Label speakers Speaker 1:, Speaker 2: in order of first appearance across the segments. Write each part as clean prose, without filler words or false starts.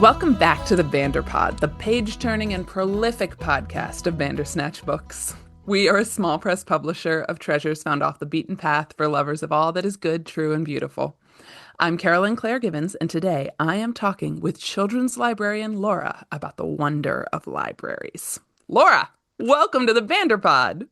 Speaker 1: Welcome back to the Vanderpod, the page-turning and prolific podcast of Bandersnatch Books. We are a small press publisher of treasures found off the beaten path for lovers of all that is good, true, and beautiful. I'm Carolyn Claire Gibbons, and today I am talking with children's librarian Laura about the wonder of libraries. Laura, welcome to the Vanderpod.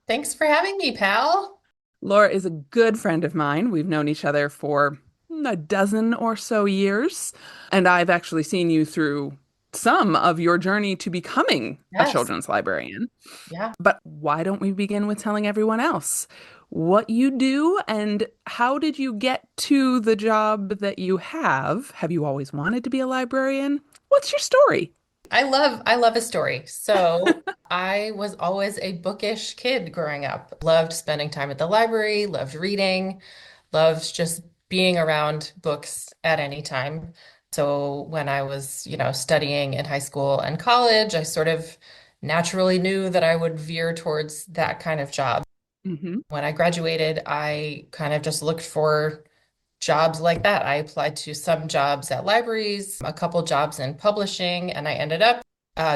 Speaker 2: Thanks for having me, pal.
Speaker 1: Laura is a good friend of mine. We've known each other for a dozen or so years, and I've actually seen you through some of your journey to becoming a
Speaker 2: Yes.
Speaker 1: children's librarian.
Speaker 2: Yeah.
Speaker 1: But why don't we begin with telling everyone else what you do and how did you get to the job that you have? Have you always wanted to be a librarian? What's your story?
Speaker 2: I love a story. So I was always a bookish kid growing up. Loved spending time at the library, loved reading, loved just being around books at any time. So when I was, studying in high school and college, I sort of naturally knew that I would veer towards that kind of job.
Speaker 1: Hmm.
Speaker 2: When I graduated, I kind of just looked for jobs like that. I applied to some jobs at libraries, a couple jobs in publishing, and I ended up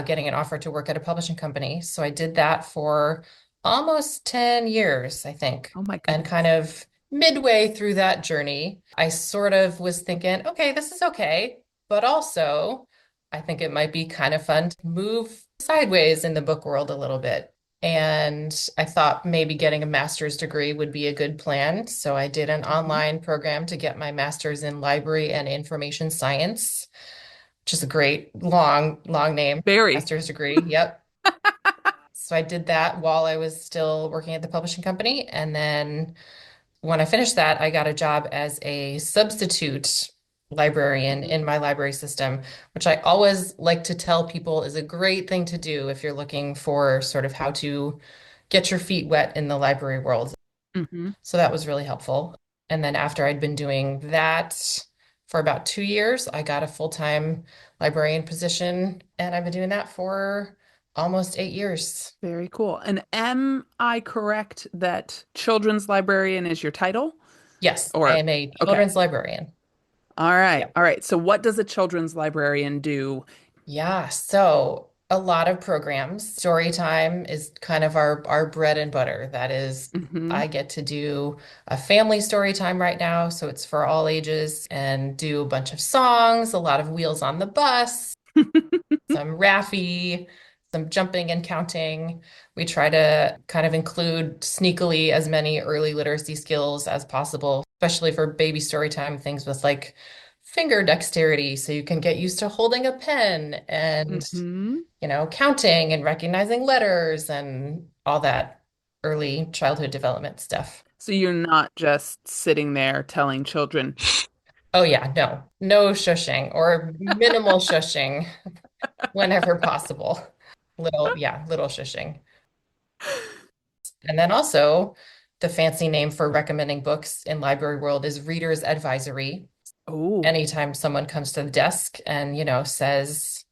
Speaker 2: getting an offer to work at a publishing company. So I did that for almost 10 years, I think.
Speaker 1: Oh my
Speaker 2: And kind
Speaker 1: goodness.
Speaker 2: of midway through that journey, I sort of was thinking, okay, this is okay. But also, I think it might be kind of fun to move sideways in the book world a little bit. And I thought maybe getting a master's degree would be a good plan. So I did an
Speaker 1: Mhm.
Speaker 2: online program to get my master's in library and information science, which is a great long name,
Speaker 1: Very.
Speaker 2: master's degree. Yep. So I did that while I was still working at the publishing company. And then when I finished that, I got a job as a substitute librarian in my library system, which I always like to tell people is a great thing to do if you're looking for sort of how to get your feet wet in the library world.
Speaker 1: Hmm.
Speaker 2: So that was really helpful. And then after I'd been doing that for about 2 years, I got a full-time librarian position, and I've been doing that for almost 8 years.
Speaker 1: Very cool. And am I correct that children's librarian is your title?
Speaker 2: Yes, I
Speaker 1: Or,
Speaker 2: am a
Speaker 1: okay.
Speaker 2: children's librarian.
Speaker 1: All right.
Speaker 2: Yep.
Speaker 1: All right. So what does a children's librarian do?
Speaker 2: Yeah, so a lot of programs. Story time is kind of our bread and butter. That is,
Speaker 1: Hmm.
Speaker 2: I get to do a family story time right now, so it's for all ages, and do a bunch of songs, a lot of wheels on the bus, some Raffi, some jumping and counting. We try to kind of include sneakily as many early literacy skills as possible, especially for baby story time, things with like finger dexterity, so you can get used to holding a pen and,
Speaker 1: Hmm.
Speaker 2: counting and recognizing letters and all that early childhood development stuff.
Speaker 1: So you're not just sitting there telling children,
Speaker 2: Oh yeah, no shushing or minimal shushing whenever possible. Little shushing. And then also, the fancy name for recommending books in library world is reader's advisory.
Speaker 1: oh,
Speaker 2: Anytime someone comes to the desk and, says,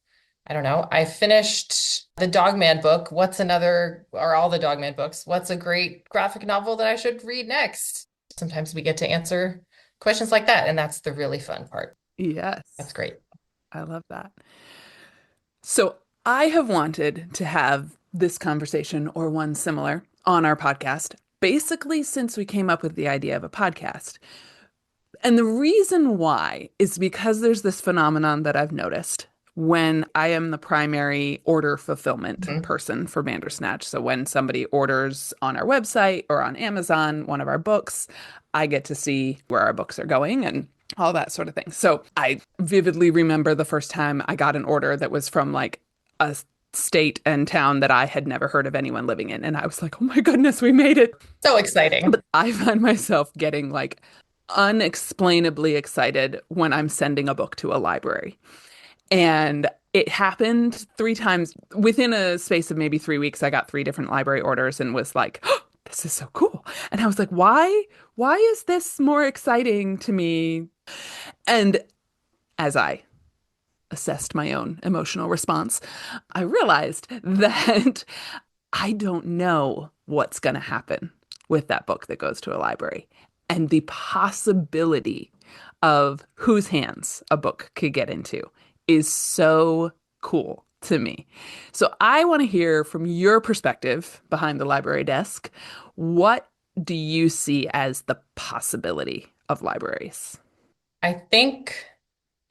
Speaker 2: I don't know, I finished the Dogman book. What's another, or all the Dogman books? What's a great graphic novel that I should read next? Sometimes we get to answer questions like that, and that's the really fun part. That's
Speaker 1: yes,
Speaker 2: great.
Speaker 1: I love that. So I have wanted to have this conversation or one similar on our podcast, basically since we came up with the idea of a podcast. And the reason why is because there's this phenomenon that I've noticed when I am the primary order fulfillment
Speaker 2: Mhm.
Speaker 1: person for Bandersnatch. So when somebody orders on our website or on Amazon one of our books, I get to see where our books are going and all that sort of thing. So I vividly remember the first time I got an order that was from like a state and town that I had never heard of anyone living in. And I was like, oh my goodness, we made it.
Speaker 2: So exciting.
Speaker 1: But I find myself getting like unexplainably excited when I'm sending a book to a library. And it happened 3 times within a space of maybe 3 weeks. I got 3 different library orders and was like, oh, this is so cool. And I was like, why? Why is this more exciting to me? And as I assessed my own emotional response, I realized that I don't know what's going to happen with that book that goes to a library. And the possibility of whose hands a book could get into is so cool to me. So I want to hear from your perspective behind the library desk. What do you see as the possibility of libraries?
Speaker 2: I think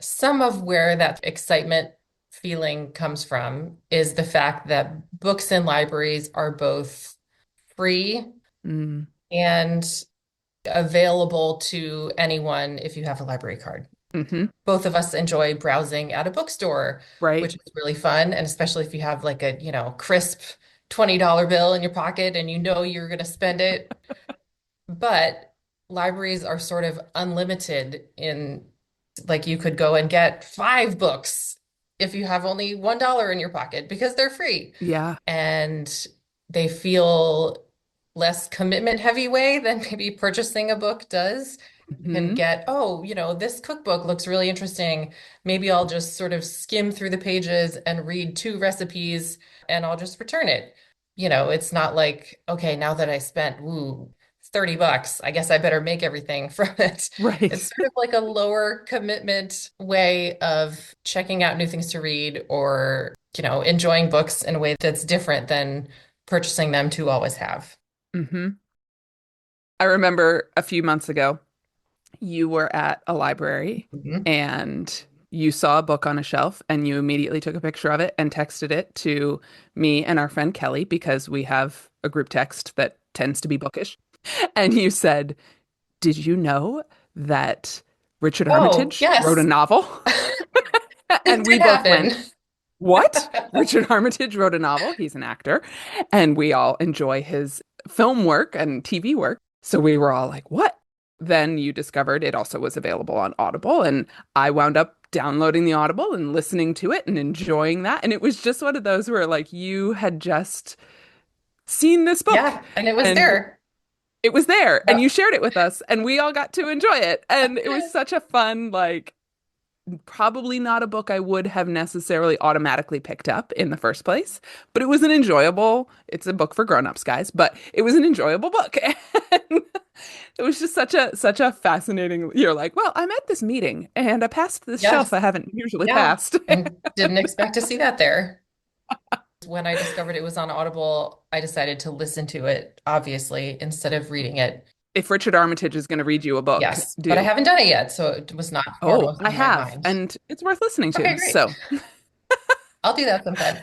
Speaker 2: some of where that excitement feeling comes from is the fact that books in libraries are both free
Speaker 1: Mm,
Speaker 2: and available to anyone if you have a library card.
Speaker 1: hmm.
Speaker 2: Both of us enjoy browsing at a bookstore,
Speaker 1: Right.
Speaker 2: which is really fun. And especially if you have like a, crisp $20 bill in your pocket and you know you're going to spend it. But libraries are sort of unlimited in, like, you could go and get 5 books if you have only $1 in your pocket because they're free.
Speaker 1: Yeah.
Speaker 2: And they feel less commitment heavy way than maybe purchasing a book does. You can
Speaker 1: Hmm.
Speaker 2: get, oh, this cookbook looks really interesting. Maybe I'll just sort of skim through the pages and read 2 recipes and I'll just return it. It's not like, okay, now that I spent, $30, I guess I better make everything from it. It's
Speaker 1: Right.
Speaker 2: sort of like a lower commitment way of checking out new things to read or, enjoying books in a way that's different than purchasing them to always have.
Speaker 1: Hmm. I remember a few months ago, you were at a library
Speaker 2: Mhm.
Speaker 1: and you saw a book on a shelf and you immediately took a picture of it and texted it to me and our friend Kelly because we have a group text that tends to be bookish. And you said, "Did you know that Richard
Speaker 2: Oh,
Speaker 1: Armitage wrote a
Speaker 2: yes,
Speaker 1: novel?"
Speaker 2: it
Speaker 1: And we
Speaker 2: did
Speaker 1: both went,
Speaker 2: happen.
Speaker 1: "What? Richard Armitage wrote a novel? He's an actor." And we all enjoy his film work and TV work. So we were all like, "What?" Then you discovered it also was available on Audible. And I wound up downloading the Audible and listening to it and enjoying that. And it was just one of those where, like, you had just seen this book
Speaker 2: Yeah, and it was
Speaker 1: and
Speaker 2: there.
Speaker 1: it was there and you
Speaker 2: Yep.
Speaker 1: shared it with us and we all got to enjoy it. And it was such a fun, like, probably not a book I would have necessarily automatically picked up in the first place, but it was an enjoyable, it's a book for grown-ups, guys, but it was an enjoyable book. And it was just such a fascinating, you're like, well, I'm at this meeting and I passed this shelf
Speaker 2: Yes.
Speaker 1: I haven't usually
Speaker 2: Yeah.
Speaker 1: passed.
Speaker 2: And didn't expect to see that there. When I discovered it was on Audible, I decided to listen to it, obviously, instead of reading it.
Speaker 1: If Richard Armitage is going to read you a book,
Speaker 2: Yes, but I
Speaker 1: do.
Speaker 2: haven't done it yet, so it was not
Speaker 1: Oh,
Speaker 2: foremost
Speaker 1: I
Speaker 2: in my
Speaker 1: have,
Speaker 2: mind.
Speaker 1: and it's worth listening
Speaker 2: Okay,
Speaker 1: to.
Speaker 2: great.
Speaker 1: So,
Speaker 2: I'll do that sometime.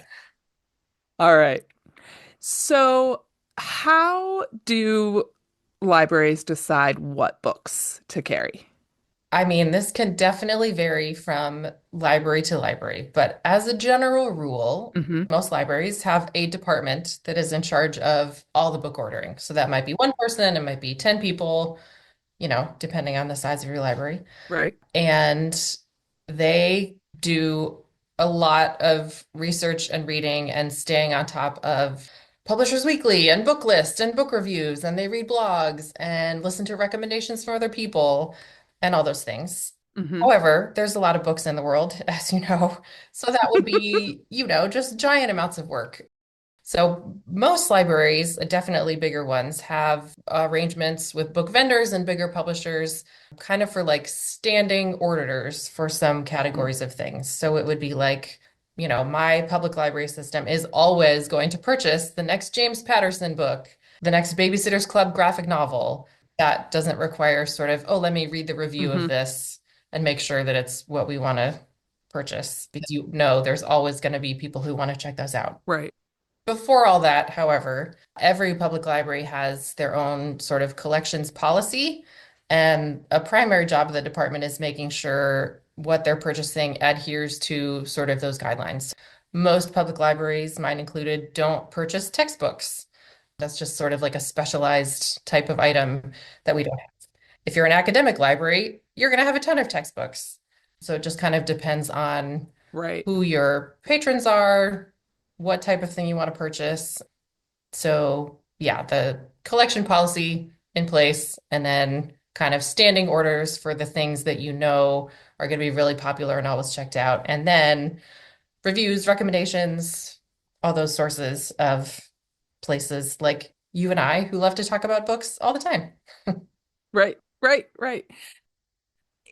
Speaker 1: all right. So, how do libraries decide what books to carry?
Speaker 2: I mean, this can definitely vary from library to library, but as a general rule,
Speaker 1: Hmm.
Speaker 2: most libraries have a department that is in charge of all the book ordering. So that might be one person, it might be 10 people, depending on the size of your library.
Speaker 1: Right.
Speaker 2: And they do a lot of research and reading and staying on top of Publishers Weekly and book lists and book reviews, and they read blogs and listen to recommendations from other people and all those things.
Speaker 1: Hmm.
Speaker 2: However, there's a lot of books in the world, as you know. So that would be, just giant amounts of work. So most libraries, definitely bigger ones, have arrangements with book vendors and bigger publishers, kind of for like standing orders for some categories of things. So it would be like, my public library system is always going to purchase the next James Patterson book, the next Babysitter's Club graphic novel. That doesn't require sort of, oh, let me read the review of
Speaker 1: Hmm.
Speaker 2: this and make sure that it's what we want to purchase, because there's always going to be people who want to check those out.
Speaker 1: Right.
Speaker 2: Before all that, however, every public library has their own sort of collections policy, and a primary job of the department is making sure what they're purchasing adheres to sort of those guidelines. Most public libraries, mine included, don't purchase textbooks. That's just sort of like a specialized type of item that we don't have. If you're an academic library, you're going to have a ton of textbooks. So it just kind of depends on
Speaker 1: Right.
Speaker 2: who your patrons are, what type of thing you want to purchase. So, yeah, the collection policy in place, and then kind of standing orders for the things that are going to be really popular and always checked out. And then reviews, recommendations, all those sources of places like you and I who love to talk about books all the time.
Speaker 1: Right. Right. Right.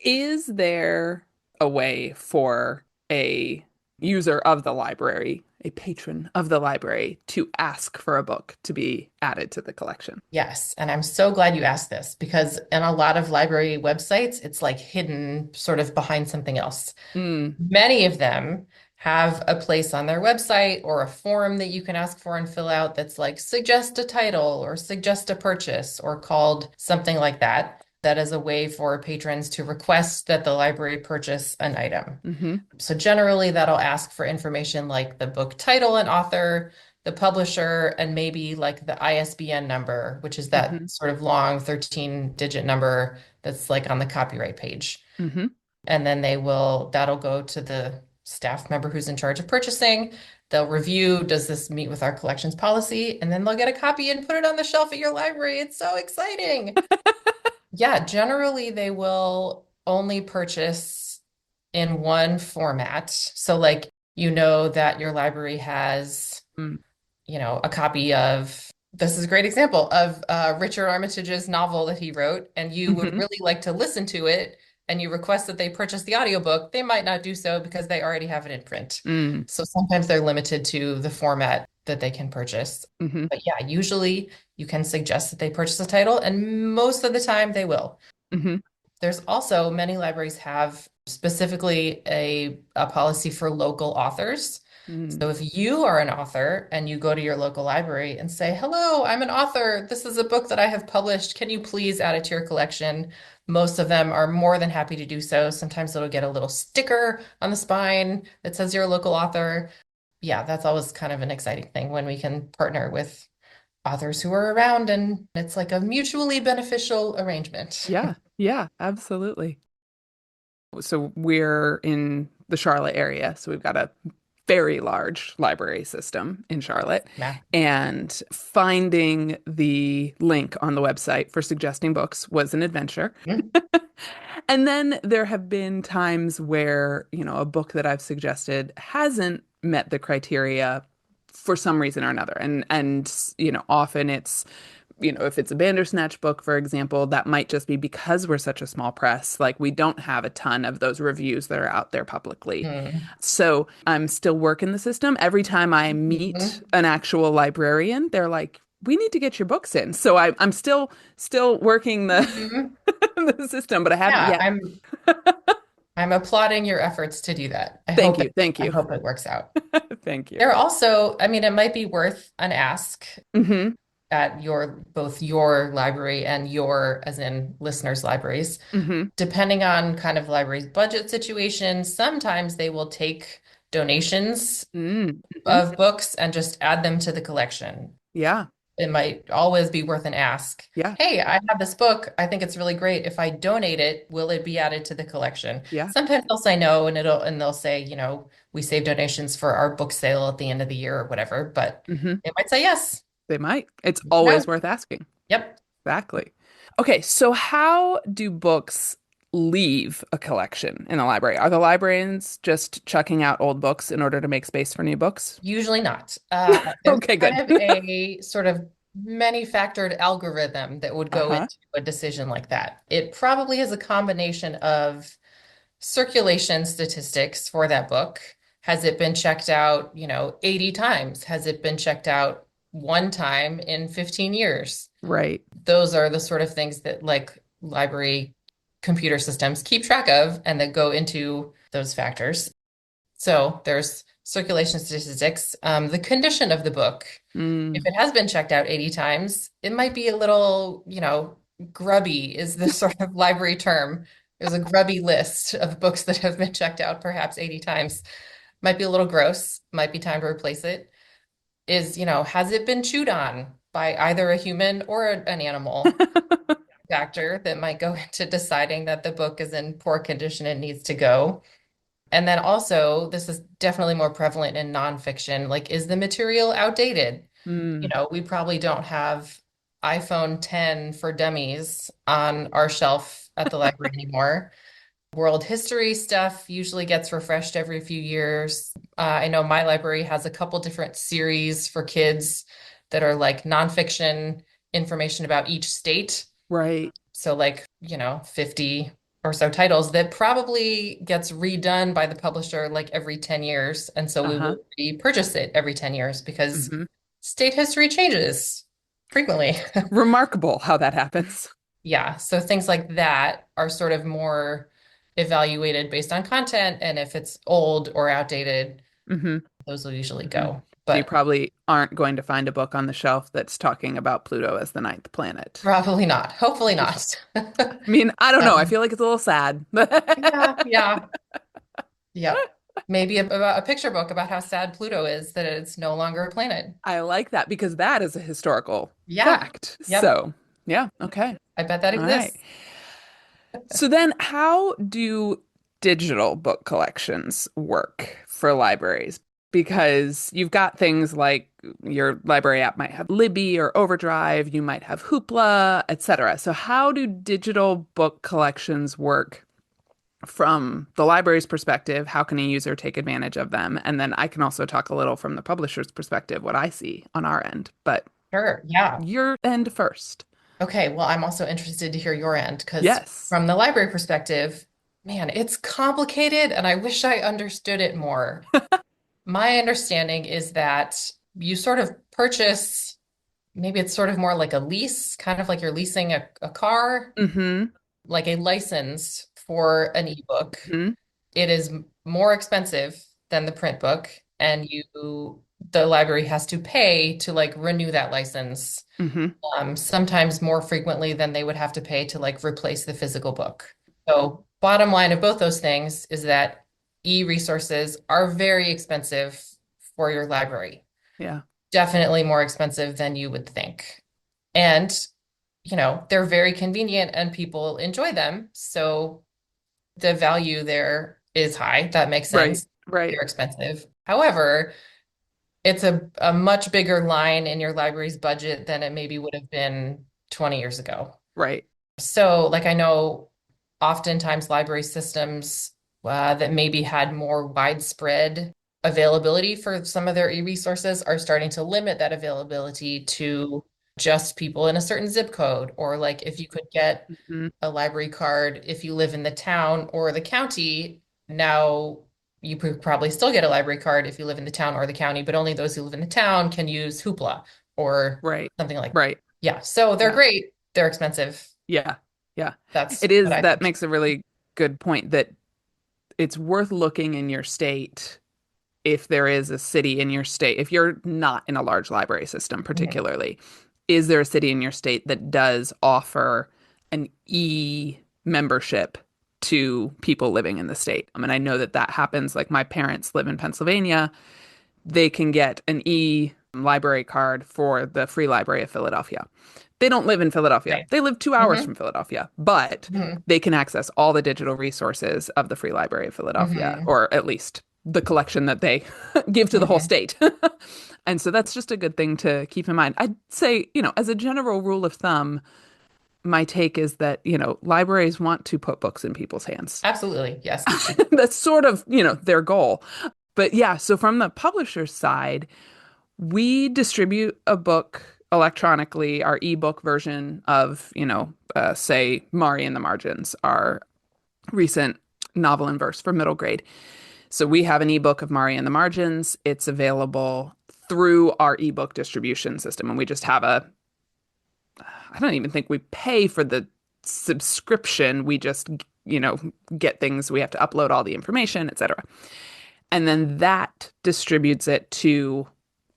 Speaker 1: Is there a way for a user of the library, a patron of the library, to ask for a book to be added to the collection.
Speaker 2: Yes, and I'm so glad you asked this because in a lot of library websites, it's like hidden sort of behind something else.
Speaker 1: Mm,
Speaker 2: Many of them have a place on their website or a form that you can ask for and fill out that's like suggest a title or suggest a purchase or called something like that. That is a way for patrons to request that the library purchase an item.
Speaker 1: hmm
Speaker 2: So generally, that'll ask for information like the book title and author, the publisher, and maybe like the ISBN number, which is that
Speaker 1: hmm
Speaker 2: sort of long 13-digit number that's like on the copyright page.
Speaker 1: hmm
Speaker 2: And then that'll go to the staff member who's in charge of purchasing. They'll review, does this meet with our collections policy? And then they'll get a copy and put it on the shelf at your library. It's so exciting. Yeah, generally they will only purchase in one format. So like you know that your library has, a copy of this is a great example of Richard Armitage's novel that he wrote, and you would
Speaker 1: hmm
Speaker 2: really like to listen to it, and you request that they purchase the audiobook, they might not do so because they already have it in print.
Speaker 1: mm
Speaker 2: So sometimes they're limited to the format that they can purchase.
Speaker 1: hmm
Speaker 2: But yeah, usually you can suggest that they purchase a title, and most of the time they will.
Speaker 1: hmm
Speaker 2: There's also many libraries have specifically a policy for local authors.
Speaker 1: mm
Speaker 2: So if you are an author and you go to your local library and say, "Hello, I'm an author. This is a book that I have published. Can you please add it to your collection?" Most of them are more than happy to do so. Sometimes it'll get a little sticker on the spine that says you're a local author. Yeah, that's always kind of an exciting thing when we can partner with authors who are around and it's like a mutually beneficial arrangement.
Speaker 1: Yeah, yeah, absolutely. So we're in the Charlotte area, so we've got a very large library system in Charlotte,
Speaker 2: Yeah.
Speaker 1: and finding the link on the website for suggesting books was an adventure.
Speaker 2: Mhm.
Speaker 1: And then there have been times where, a book that I've suggested hasn't met the criteria for some reason or another. And often it's, if it's a Bandersnatch book, for example, that might just be because we're such a small press, like we don't have a ton of those reviews that are out there publicly.
Speaker 2: Hmm.
Speaker 1: So I'm still working the system. Every time I meet
Speaker 2: Mhm.
Speaker 1: an actual librarian, they're like, we need to get your books in. So I'm still working the
Speaker 2: Mhm.
Speaker 1: the system, but I haven't
Speaker 2: Yeah,
Speaker 1: yet.
Speaker 2: I'm applauding your efforts to do that.
Speaker 1: Thank you. Thank
Speaker 2: I
Speaker 1: you.
Speaker 2: hope it works out.
Speaker 1: Thank you.
Speaker 2: There are also, I mean, it might be worth an ask
Speaker 1: hmm
Speaker 2: at both your library and your, as in listeners' libraries.
Speaker 1: hmm
Speaker 2: Depending on kind of library's budget situation, sometimes they will take donations
Speaker 1: mm-hmm.
Speaker 2: of books and just add them to the collection.
Speaker 1: Yeah.
Speaker 2: It might always be worth an ask.
Speaker 1: Yeah.
Speaker 2: Hey, I have this book. I think it's really great. If I donate it, will it be added to the collection?
Speaker 1: Yeah.
Speaker 2: Sometimes they'll say no, and they'll say, we save donations for our book sale at the end of the year or whatever, but
Speaker 1: hmm
Speaker 2: they might say yes.
Speaker 1: They might. It's
Speaker 2: No.
Speaker 1: always worth asking.
Speaker 2: Yep.
Speaker 1: Exactly. Okay, so how do books leave a collection in a library? Are the librarians just chucking out old books in order to make space for new books?
Speaker 2: Usually not. There's
Speaker 1: Okay,
Speaker 2: kind
Speaker 1: good.
Speaker 2: of a sort of many-factored algorithm that would go
Speaker 1: Uh-huh.
Speaker 2: into a decision like that. It probably is a combination of circulation statistics for that book. Has it been checked out, 80 times? Has it been checked out one time in 15 years?
Speaker 1: Right.
Speaker 2: Those are the sort of things that like library computer systems keep track of and that go into those factors. So there's circulation statistics, the condition of the book. If
Speaker 1: Mm.
Speaker 2: it has been checked out 80 times, it might be a little, grubby is the sort of library term. There's a grubby list of books that have been checked out perhaps 80 times. Might be a little gross, might be time to replace it. Has it been chewed on by either a human or an animal? Factor that might go into deciding that the book is in poor condition and needs to go. And then also, this is definitely more prevalent in nonfiction. Like, is the material outdated?
Speaker 1: Mm.
Speaker 2: We probably don't have iPhone 10 for dummies on our shelf at the library anymore. World history stuff usually gets refreshed every few years. I know my library has a couple different series for kids that are like nonfiction information about each state.
Speaker 1: Right.
Speaker 2: So like, 50. or so titles that probably gets redone by the publisher like every 10 years. And so we
Speaker 1: Uh-huh.
Speaker 2: will repurchase it every 10 years because
Speaker 1: Hmm.
Speaker 2: state history changes frequently.
Speaker 1: Remarkable how that happens.
Speaker 2: Yeah. So things like that are sort of more evaluated based on content. And if it's old or outdated,
Speaker 1: Hmm.
Speaker 2: those will usually
Speaker 1: Hmm.
Speaker 2: go.
Speaker 1: So you
Speaker 2: But
Speaker 1: probably aren't going to find a book on the shelf that's talking about Pluto as the ninth planet.
Speaker 2: probably not. Hopefully
Speaker 1: Just,
Speaker 2: not.
Speaker 1: I mean, I don't know. I
Speaker 2: Um,
Speaker 1: feel like it's a little sad.
Speaker 2: yeah, yeah, yep. Maybe about a picture book about how sad Pluto is that it's no longer a planet.
Speaker 1: I like that because that is a historical
Speaker 2: Yeah,
Speaker 1: fact.
Speaker 2: yep.
Speaker 1: So, yeah, okay.
Speaker 2: I bet that
Speaker 1: All right.
Speaker 2: exists.
Speaker 1: So then how do digital book collections work for libraries? Because you've got things like your library app might have Libby or Overdrive, you might have Hoopla, etc. So how do digital book collections work from the library's perspective? How can a user take advantage of them? And then I can also talk a little from the publisher's perspective, what I see on our end. But
Speaker 2: Sure. Yeah.
Speaker 1: your end first.
Speaker 2: Okay. Well, I'm also interested to hear your end because
Speaker 1: Yes.
Speaker 2: from the library perspective, man, it's complicated and I wish I understood it more. My understanding is that you sort of purchase, maybe it's sort of more like a lease, kind of like you're leasing a car,
Speaker 1: Mm-hmm.
Speaker 2: like a license for an ebook.
Speaker 1: Mm-hmm.
Speaker 2: It is more expensive than the print book, and the library has to pay to like renew that license,
Speaker 1: Mm-hmm.
Speaker 2: sometimes more frequently than they would have to pay to like replace the physical book. So, bottom line of both those things is that e-resources are very expensive for your library,
Speaker 1: Yeah.
Speaker 2: definitely more expensive than you would think. And, they're very convenient and people enjoy them. So the value there is high. That makes
Speaker 1: Right.
Speaker 2: sense.
Speaker 1: Right.
Speaker 2: They're expensive. However, it's a much bigger line in your library's budget than it maybe would have been 20 years ago.
Speaker 1: Right.
Speaker 2: So, like, I know oftentimes library systems that maybe had more widespread availability for some of their e-resources are starting to limit that availability to just people in a certain zip code, or like if you could get
Speaker 1: Mm-hmm.
Speaker 2: a library card if you live in the town or the county. Now, you could probably still get a library card if you live in the town or the county, but only those who live in the town can use Hoopla or
Speaker 1: Right.
Speaker 2: something like that.
Speaker 1: Right.
Speaker 2: Yeah, so they're
Speaker 1: Yeah.
Speaker 2: great. They're expensive.
Speaker 1: Yeah. Yeah.
Speaker 2: That's
Speaker 1: It
Speaker 2: what
Speaker 1: is,
Speaker 2: I
Speaker 1: that
Speaker 2: think.
Speaker 1: makes a really good point that it's worth looking in your state if there is a city in your state, if you're not in a large library system,
Speaker 2: Mhm.
Speaker 1: particularly, is there a city in your state that does offer an e membership to people living in the state? I mean, I know that that happens. Like my parents live in Pennsylvania. They can get an e library card for the Free Library of Philadelphia. They don't live in Philadelphia.
Speaker 2: Right.
Speaker 1: They live 2 hours
Speaker 2: Hmm.
Speaker 1: from Philadelphia, but
Speaker 2: Hmm.
Speaker 1: they can access all the digital resources of the Free Library of Philadelphia,
Speaker 2: Hmm.
Speaker 1: or at least the collection that they give to the whole
Speaker 2: Hmm.
Speaker 1: state. And so that's just a good thing to keep in mind. I'd say, as a general rule of thumb, my take is that, libraries want to put books in people's hands.
Speaker 2: Absolutely. Yes.
Speaker 1: That's sort of, their goal. But yeah, so from the publisher's side, we distribute a book electronically, our ebook version of, say, Mari and the Margins, our recent novel in verse for middle grade. So we have an ebook of Mari and the Margins. It's available through our ebook distribution system. And we just have I don't even think we pay for the subscription. We just, get things, we have to upload all the information, etc. And then that distributes it to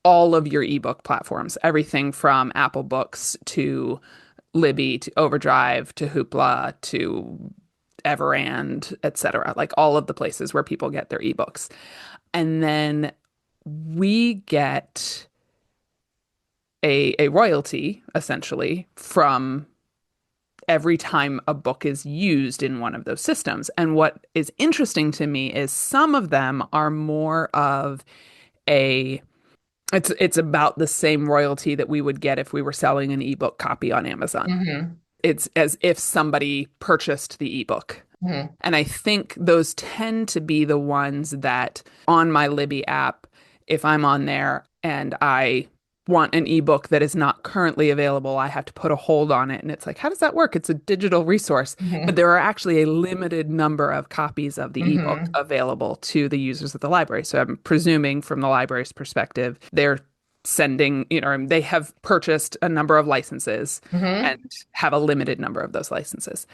Speaker 1: all of your ebook platforms, everything from Apple Books to Libby to Overdrive to Hoopla to Everand, etc. Like all of the places where people get their ebooks. And then we get a royalty essentially from every time a book is used in one of those systems. And what is interesting to me is some of them are more of a it's about the same royalty that we would get if we were selling an ebook copy on Amazon.
Speaker 2: Hmm.
Speaker 1: It's as if somebody purchased the ebook.
Speaker 2: Hmm.
Speaker 1: And I think those tend to be the ones that on my Libby app, if I'm on there and I want an ebook that is not currently available, I have to put a hold on it. And it's like, how does that work? It's a digital resource, but
Speaker 2: Hmm.
Speaker 1: there are actually a limited number of copies of the ebook
Speaker 2: Hmm.
Speaker 1: available to the users of the library. So I'm presuming from the library's perspective, they're sending, they have purchased a number of licenses and
Speaker 2: Hmm.
Speaker 1: have a limited number of those licenses.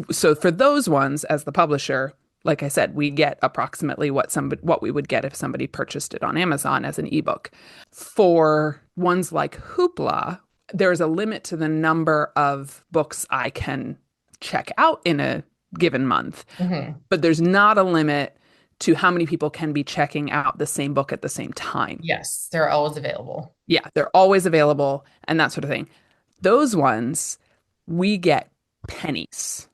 Speaker 1: So for those ones, as the publisher, like I said, we get approximately what we would get if somebody purchased it on Amazon as an ebook. For ones like Hoopla, there's a limit to the number of books I can check out in a given month,
Speaker 2: Hmm.
Speaker 1: but there's not a limit to how many people can be checking out the same book at the same time.
Speaker 2: Yes, they're always available.
Speaker 1: Yeah, they're always available and that sort of thing. Those ones, we get pennies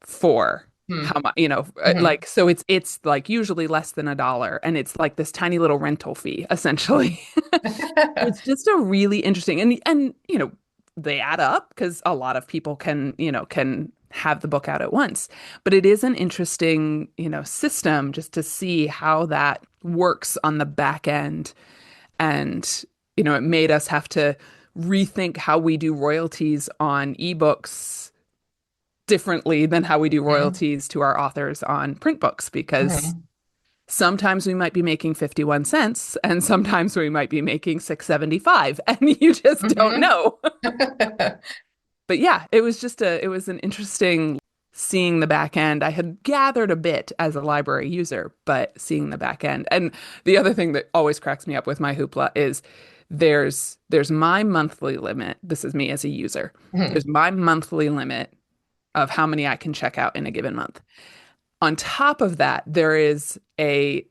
Speaker 1: for how
Speaker 2: Hmm.
Speaker 1: much,
Speaker 2: Hmm.
Speaker 1: like, so it's like usually less than $1 and it's like this tiny little rental fee essentially. It's just a really interesting and they add up because a lot of people can have the book out at once. But it is an interesting, system just to see how that works on the back end. And, it made us have to rethink how we do royalties on ebooks differently than how we do
Speaker 2: Hmm.
Speaker 1: royalties to our authors on print books because
Speaker 2: Hmm.
Speaker 1: sometimes we might be making 51 cents and sometimes we might be making 6.75 and you just don't
Speaker 2: Hmm.
Speaker 1: know. But yeah, it was an interesting seeing the back end. I had gathered a bit as a library user, but seeing the back end. And the other thing that always cracks me up with my Hoopla is there's my monthly limit. This is me as a user. There's
Speaker 2: Hmm.
Speaker 1: my monthly limit of how many I can check out in a given month. On top of that, there is a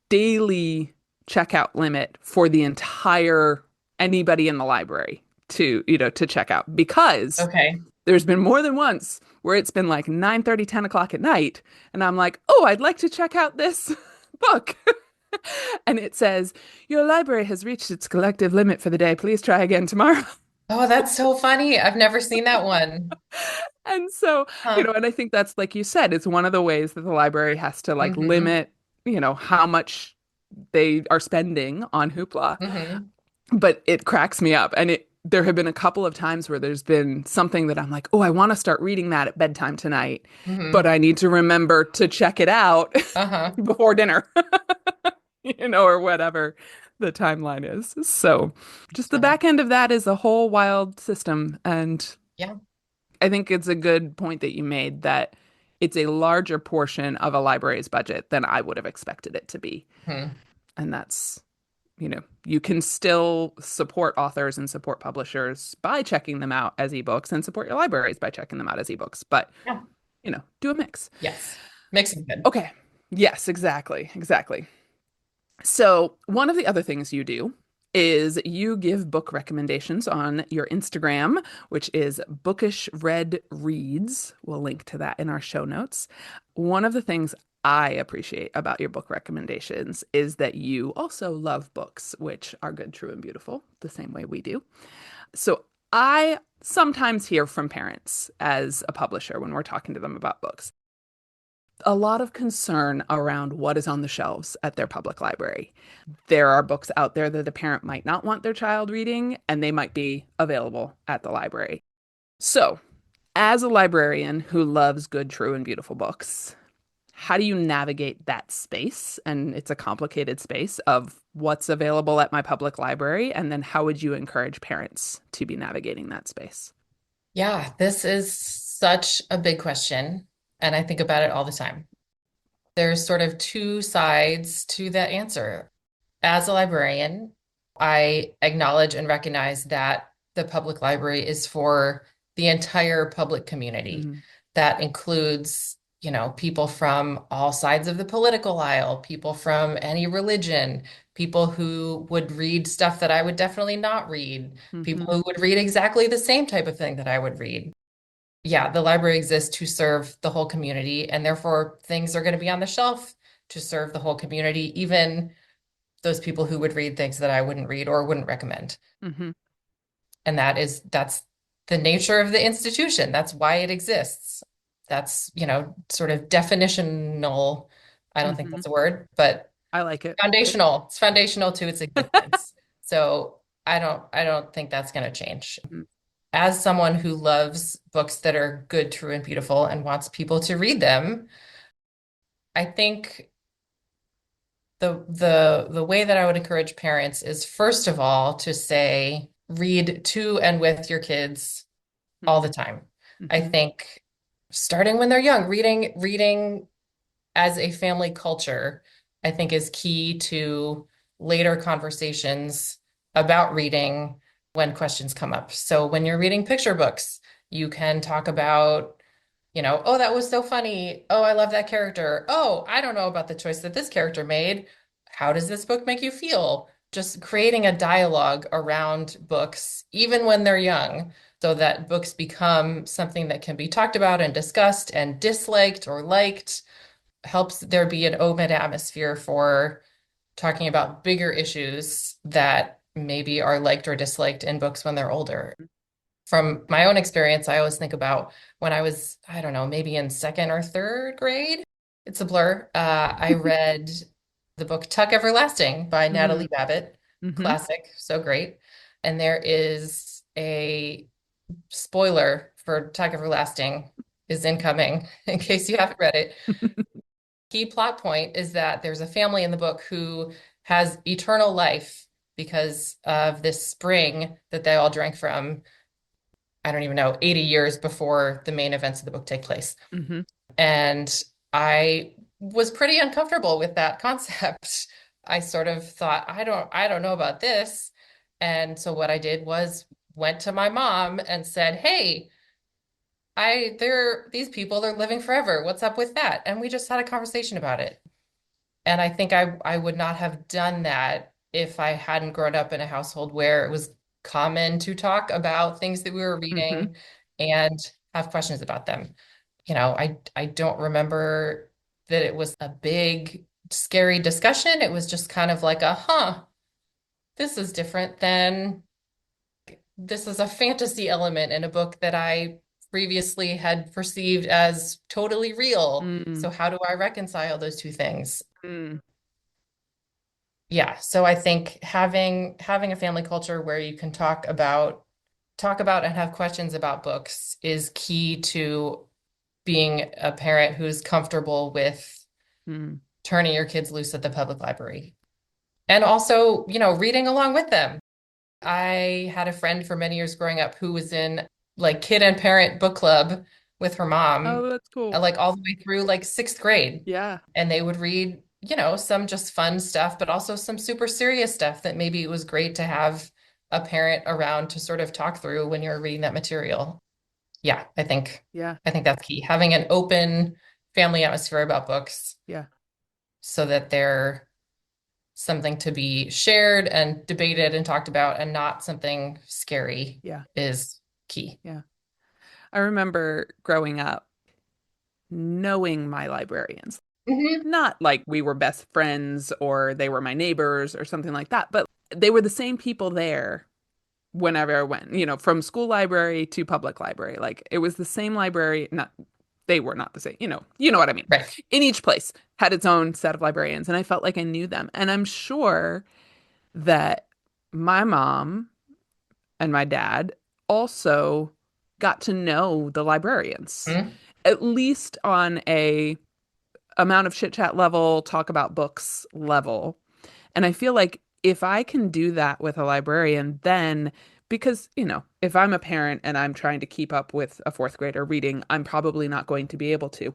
Speaker 1: daily checkout limit for the entire anybody in the library to check out because
Speaker 2: Okay.
Speaker 1: there's been more than once where it's been like 9:30, 10 o'clock at night, and I'm like, oh, I'd like to check out this book. And it says, your library has reached its collective limit for the day. Please try again tomorrow.
Speaker 2: Oh, that's so funny. I've never seen that one.
Speaker 1: And so,
Speaker 2: Huh.
Speaker 1: and I think that's like you said, it's one of the ways that the library has to like
Speaker 2: Hmm.
Speaker 1: limit, how much they are spending on Hoopla.
Speaker 2: Hmm.
Speaker 1: But it cracks me up. And there have been a couple of times where there's been something that I'm like, oh, I want to start reading that at bedtime tonight, but
Speaker 2: Hmm.
Speaker 1: I need to remember to check it out
Speaker 2: Uh-huh.
Speaker 1: before dinner, or whatever the timeline is. So just the
Speaker 2: Funny.
Speaker 1: back end of that is a whole wild system. And
Speaker 2: Yeah.
Speaker 1: I think it's a good point that you made that it's a larger portion of a library's budget than I would have expected it to be.
Speaker 2: Hmm.
Speaker 1: And that's you can still support authors and support publishers by checking them out as ebooks and support your libraries by checking them out as ebooks. But,
Speaker 2: Yeah.
Speaker 1: do a mix.
Speaker 2: Yes. Makes it good.
Speaker 1: Okay. Yes, exactly. Exactly. So, one of the other things you do is you give book recommendations on your Instagram, which is Bookish Red Reads. We'll link to that in our show notes. One of the things I appreciate about your book recommendations is that you also love books, which are good, true, and beautiful, the same way we do. So, I sometimes hear from parents as a publisher when we're talking to them about books a lot of concern around what is on the shelves at their public library. There are books out there that the parent might not want their child reading, and they might be available at the library. So, as a librarian who loves good, true, and beautiful books, how do you navigate that space? And it's a complicated space of what's available at my public library. And then how would you encourage parents to be navigating that space?
Speaker 2: Yeah, this is such a big question, and I think about it all the time. There's sort of two sides to that answer. As a librarian, I acknowledge and recognize that the public library is for the entire public community.
Speaker 1: Mhm.
Speaker 2: That includes, people from all sides of the political aisle, people from any religion, people who would read stuff that I would definitely not read, people
Speaker 1: Mhm.
Speaker 2: who would read exactly the same type of thing that I would read. Yeah, the library exists to serve the whole community, and therefore things are going to be on the shelf to serve the whole community, even those people who would read things that I wouldn't read or wouldn't recommend.
Speaker 1: Mhm.
Speaker 2: And that's the nature of the institution. That's why it exists. That's, sort of definitional. I don't think
Speaker 1: Mhm.
Speaker 2: that's a word, but
Speaker 1: I like it.
Speaker 2: foundational. It's foundational to its existence. So I don't think that's going to change. As someone who loves books that are good, true, and beautiful and wants people to read them, I think the way that I would encourage parents is first of all to say read to and with your kids all the
Speaker 1: Mm-hmm.
Speaker 2: time. I
Speaker 1: Mm-hmm.
Speaker 2: think starting when they're young, reading as a family culture, I think is key to later conversations about reading when questions come up. So when you're reading picture books, you can talk about, oh, that was so funny. Oh, I love that character. Oh, I don't know about the choice that this character made. How does this book make you feel? Just creating a dialogue around books, even when they're young, so that books become something that can be talked about and discussed and disliked or liked, helps there be an open atmosphere for talking about bigger issues that maybe are liked or disliked in books when they're older. From my own experience, I always think about when I was, I don't know, maybe in second or third grade. It's a blur. I read the book Tuck Everlasting by
Speaker 1: Mm-hmm.
Speaker 2: Natalie Babbitt.
Speaker 1: Mm-hmm.
Speaker 2: Classic, so great. And there is a spoiler for Tuck Everlasting is incoming in case you haven't read it. Key plot point is that there's a family in the book who has eternal life because of this spring that they all drank from, I don't even know, 80 years before the main events of the book take place.
Speaker 1: Mm-hmm.
Speaker 2: And I was pretty uncomfortable with that concept. I sort of thought, I don't know about this. And so what I did was went to my mom and said, "Hey, these people, they're living forever. What's up with that?" And we just had a conversation about it. And I think I would not have done that if I hadn't grown up in a household where it was common to talk about things that we were
Speaker 1: Mm-hmm.
Speaker 2: reading and have questions about them. I don't remember that it was a big, scary discussion. It was just kind of like this is different than this is a fantasy element in a book that I previously had perceived as totally real.
Speaker 1: Mm-hmm.
Speaker 2: So how do I reconcile those two things?
Speaker 1: Mm-hmm.
Speaker 2: Yeah, so I think having a family culture where you can talk about and have questions about books is key to being a parent who's comfortable with turning your kids loose at the public library. And also, reading along with them. I had a friend for many years growing up who was in like kid and parent book club with her mom,
Speaker 1: Oh, that's cool.
Speaker 2: like all the way through like sixth grade.
Speaker 1: Yeah.
Speaker 2: And they would read, some just fun stuff, but also some super serious stuff that maybe it was great to have a parent around to sort of talk through when you're reading that material. Yeah, I think
Speaker 1: Yeah.
Speaker 2: I think that's key. Having an open family atmosphere about books
Speaker 1: Yeah.
Speaker 2: so that they're something to be shared and debated and talked about and not something scary
Speaker 1: Yeah.
Speaker 2: is key.
Speaker 1: Yeah. I remember growing up knowing my librarians.
Speaker 2: Hmm.
Speaker 1: Not like we were best friends or they were my neighbors or something like that, but they were the same people there whenever I went, from school library to public library. Like it was the same library, not they were not the same, you know what I mean.
Speaker 2: Right.
Speaker 1: In each place had its own set of librarians, and I felt like I knew them. And I'm sure that my mom and my dad also got to know the librarians,
Speaker 2: Mhm.
Speaker 1: at least on a amount of chit chat level, talk about books level. And I feel like if I can do that with a librarian, then because, if I'm a parent and I'm trying to keep up with a fourth grader reading, I'm probably not going to be able to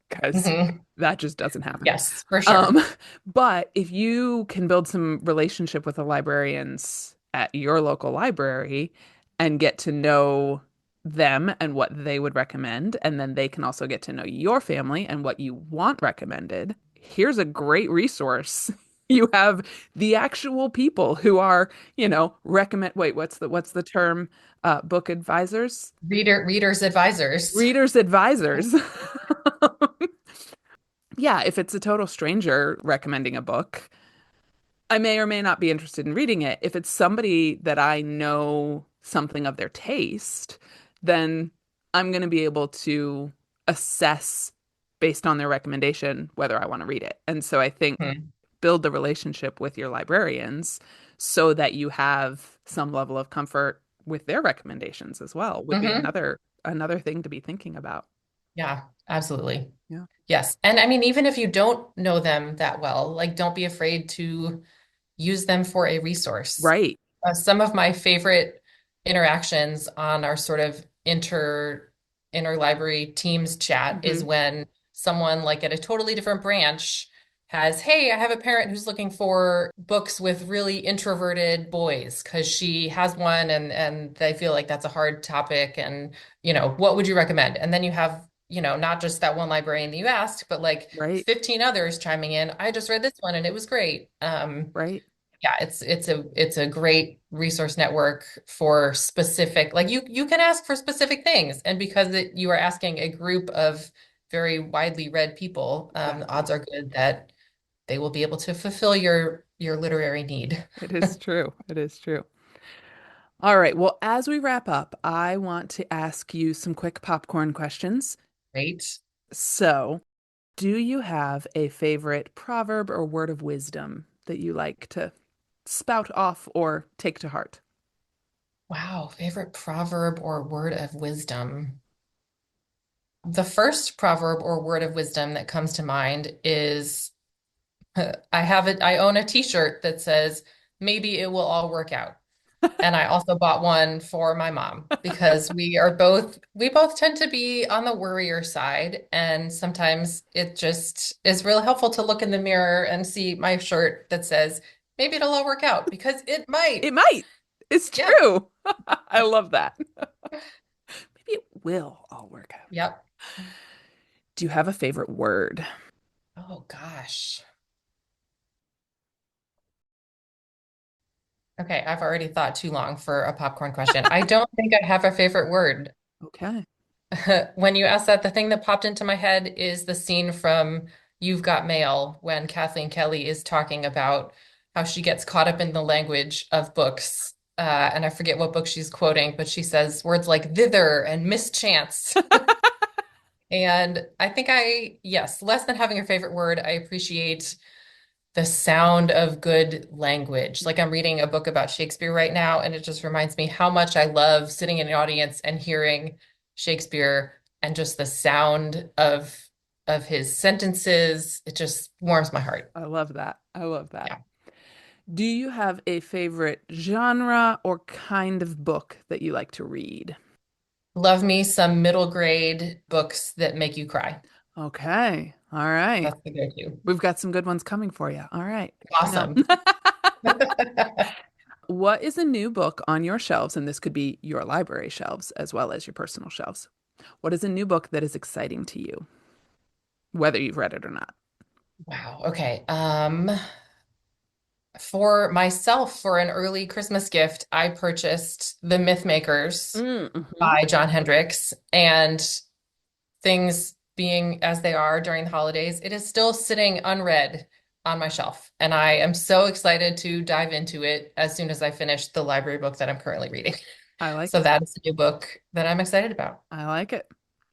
Speaker 1: because
Speaker 2: Hmm.
Speaker 1: that just doesn't happen.
Speaker 2: Yes, for sure.
Speaker 1: Um, but if you can build some relationship with the librarians at your local library and get to know them and what they would recommend, and then they can also get to know your family and what you want recommended, here's a great resource. You have the actual people who are, recommend, wait, what's the term? Book advisors?
Speaker 2: Readers advisors.
Speaker 1: Readers advisors. Yeah, if it's a total stranger recommending a book, I may or may not be interested in reading it. If it's somebody that I know something of their taste, then I'm going to be able to assess based on their recommendation whether I want to read it. And so I think
Speaker 2: Mhm.
Speaker 1: build the relationship with your librarians so that you have some level of comfort with their recommendations as well, would be
Speaker 2: Hmm.
Speaker 1: another thing to be thinking about.
Speaker 2: Yeah, absolutely.
Speaker 1: Yeah.
Speaker 2: Yes. And I mean, even if you don't know them that well, like don't be afraid to use them for a resource.
Speaker 1: Right.
Speaker 2: Some of my favorite interactions on our sort of interlibrary teams chat is
Speaker 1: Hmm.
Speaker 2: when someone like at a totally different branch has, hey, I have a parent who's looking for books with really introverted boys because she has one and they feel like that's a hard topic and what would you recommend? And then you have not just that one librarian that you asked, but like
Speaker 1: Right.
Speaker 2: 15 others chiming in. I just read this one and it was great.
Speaker 1: Right.
Speaker 2: Yeah, it's a great resource network for specific, like you can ask for specific things, and because you are asking a group of very widely read people, the
Speaker 1: Exactly.
Speaker 2: odds are good that they will be able to fulfill your literary need.
Speaker 1: It is true. It is true. All right. Well, as we wrap up, I want to ask you some quick popcorn questions.
Speaker 2: Great.
Speaker 1: So, do you have a favorite proverb or word of wisdom that you like to spout off or take to heart?
Speaker 2: Wow, favorite proverb or word of wisdom. The first proverb or word of wisdom that comes to mind is I own a t-shirt that says, maybe it will all work out. And I also bought one for my mom because we both tend to be on the worrier side. And sometimes it just is really helpful to look in the mirror and see my shirt that says, maybe it'll all work out because it might.
Speaker 1: It might. It's
Speaker 2: Yep.
Speaker 1: true. I love that. Maybe it will all work out.
Speaker 2: Yep.
Speaker 1: Do you have a favorite word?
Speaker 2: Oh gosh. Okay, I've already thought too long for a popcorn question. I don't think I have a favorite word.
Speaker 1: Okay.
Speaker 2: When you asked that, the thing that popped into my head is the scene from You've Got Mail when Kathleen Kelly is talking about how she gets caught up in the language of books. And I forget what book she's quoting, but she says words like thither and mischance. And I think yes, less than having a favorite word, I appreciate the sound of good language. Like I'm reading a book about Shakespeare right now, and it just reminds me how much I love sitting in an audience and hearing Shakespeare and just the sound of his sentences. It just warms my heart.
Speaker 1: I love that. I love that.
Speaker 2: Yeah.
Speaker 1: Do you have a favorite genre or kind of book that you like to read?
Speaker 2: Love me some middle grade books that make you cry.
Speaker 1: Okay. All right.
Speaker 2: That's the go-to.
Speaker 1: We've got some good ones coming for you. All right. Good to know.
Speaker 2: Awesome.
Speaker 1: What is a new book on your shelves? And this could be your library shelves as well as your personal shelves. What is a new book that is exciting to you, whether you've read it or not?
Speaker 2: Wow. Okay. For myself, for an early Christmas gift, I purchased The Myth Makers
Speaker 1: Mm-hmm.
Speaker 2: by John Hendricks. And things being as they are during the holidays, it is still sitting unread on my shelf. And I am so excited to dive into it as soon as I finish the library book that I'm currently reading.
Speaker 1: I like
Speaker 2: So
Speaker 1: it.
Speaker 2: that is a new book that I'm excited about.
Speaker 1: I like it.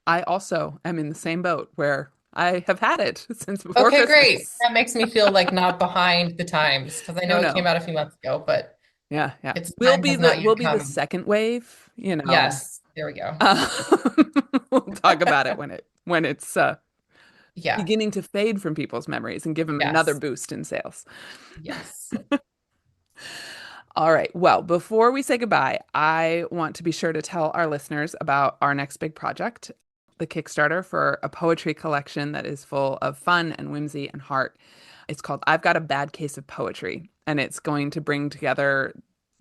Speaker 1: I also am in the same boat where I have had it since before
Speaker 2: Okay, great.
Speaker 1: Christmas.
Speaker 2: That makes me feel like not behind the times because I
Speaker 1: No,
Speaker 2: know it came
Speaker 1: no.
Speaker 2: out a few months ago, but
Speaker 1: Yeah, yeah.
Speaker 2: its
Speaker 1: We'll
Speaker 2: time
Speaker 1: be
Speaker 2: has
Speaker 1: the
Speaker 2: not
Speaker 1: we'll
Speaker 2: yet
Speaker 1: be the
Speaker 2: come.
Speaker 1: second wave, you know.
Speaker 2: Yes, there we go.
Speaker 1: Um, we'll talk about it when it's
Speaker 2: Yeah.
Speaker 1: beginning to fade from people's memories and give them another
Speaker 2: Yes.
Speaker 1: boost in sales.
Speaker 2: Yes.
Speaker 1: All right. Well, before we say goodbye, I want to be sure to tell our listeners about our next big project, the Kickstarter for a poetry collection that is full of fun and whimsy and heart. It's called I've Got a Bad Case of Poetry, and it's going to bring together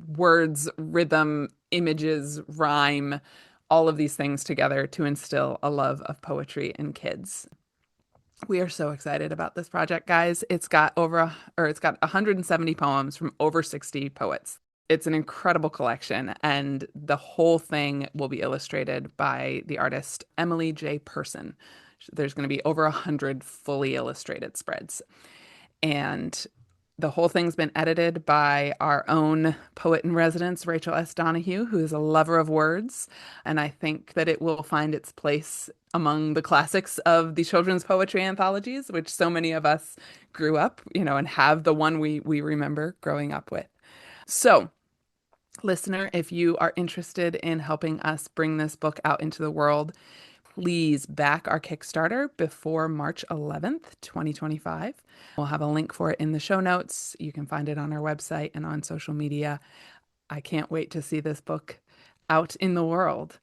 Speaker 1: words, rhythm, images, rhyme, all of these things together to instill a love of poetry in kids. We are so excited about this project, guys. It's got 170 poems from over 60 poets. It's an incredible collection, and the whole thing will be illustrated by the artist Emily J. Person. There's going to be over 100 fully illustrated spreads. And The whole thing's been edited by our own poet in residence, Rachel S. Donahue, who is a lover of words. And I think that it will find its place among the classics of the children's poetry anthologies, which so many of us grew up, and have the one we remember growing up with. So, listener, if you are interested in helping us bring this book out into the world, please back our Kickstarter before March 11th, 2025. We'll have a link for it in the show notes. You can find it on our website and on social media. I can't wait to see this book out in the world,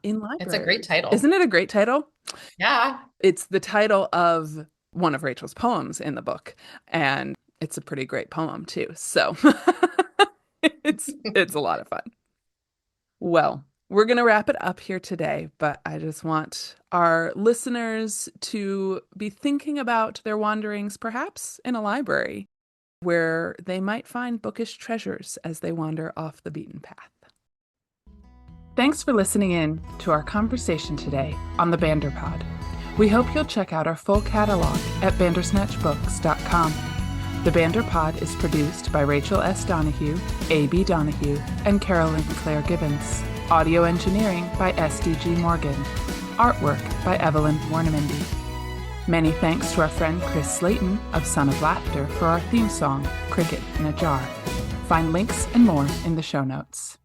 Speaker 1: in
Speaker 2: It's a great
Speaker 1: libraries.
Speaker 2: title.
Speaker 1: Isn't it a great title?
Speaker 2: Yeah.
Speaker 1: It's the title of one of Rachel's poems in the book, and it's a pretty great poem too. So it's a lot of fun. Well, we're going to wrap it up here today, but I just want our listeners to be thinking about their wanderings, perhaps in a library, where they might find bookish treasures as they wander off the beaten path. Thanks for listening in to our conversation today on the Banderpod. We hope you'll check out our full catalog at bandersnatchbooks.com. The Banderpod is produced by Rachel S. Donahue, A.B. Donahue, and Carolyn Claire Gibbons. Audio engineering by S.D.G. Morgan. Artwork by Evelyn Warnamendi. Many thanks to our friend Chris Slayton of Son of Laughter for our theme song, Cricket in a Jar. Find links and more in the show notes.